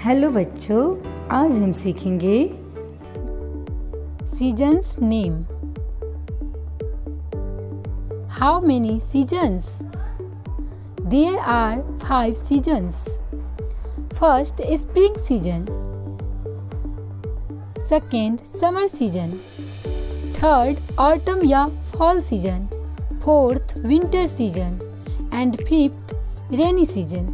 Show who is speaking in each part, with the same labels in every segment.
Speaker 1: Hello बच्चों, आज हम सीखेंगे seasons name. How many seasons? There are 5 seasons. First, spring season. Second, summer season. Third, autumn या fall season. Fourth, winter season. And fifth, rainy season.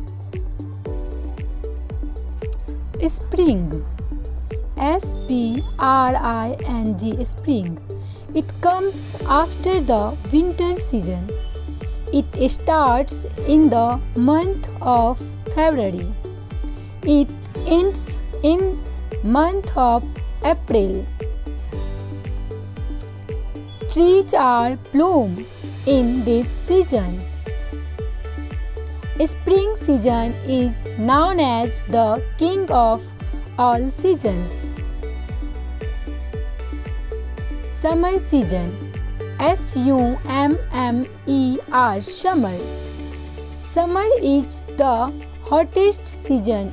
Speaker 1: Spring. S-P-R-I-N-G, spring. It comes after the winter season. It starts in the month of February. It ends in month of April. Trees are bloom in this season. Spring season is known as the king of all seasons. Summer season. S-U-M-M-E-R, summer. Summer is the hottest season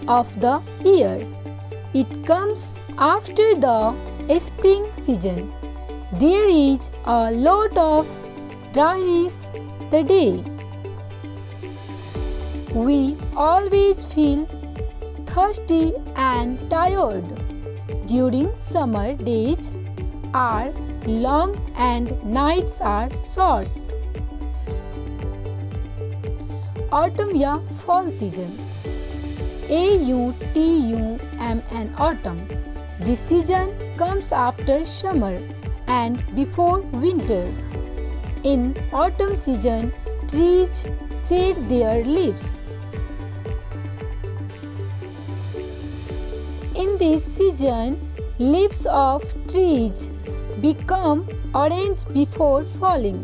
Speaker 1: of the year. It comes after the spring season. There is a lot of dryness the day. We always feel thirsty and tired. During summer, days are long and nights are short. Autumn या fall season. A-U-T-U-M-N, autumn. This season comes after summer and before winter. In autumn season, trees shed their leaves. In this season, leaves of trees become orange before falling.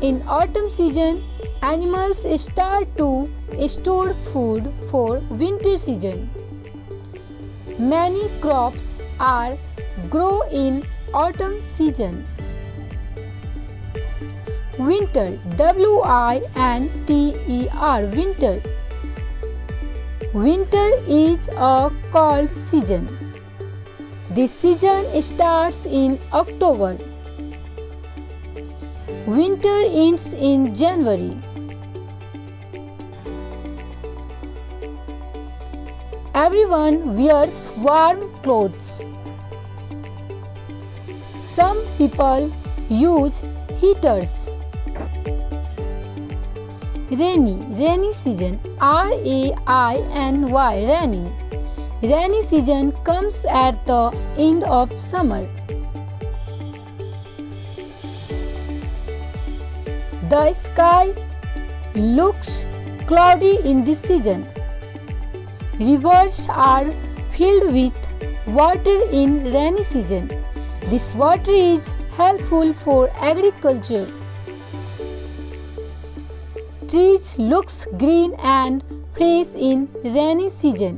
Speaker 1: In autumn season, animals start to store food for winter season. Many crops are grow in autumn season. Winter, W-I-N-T-E-R, winter. Winter is a cold season. This season starts in October. Winter ends in January. Everyone wears warm clothes. Some people use heaters. Rainy season. R-A-I-N-Y, rainy. Rainy season comes at the end of summer. The sky looks cloudy in this season. Rivers are filled with water in rainy season. This water is helpful for agriculture. Trees looks green and fresh in rainy season.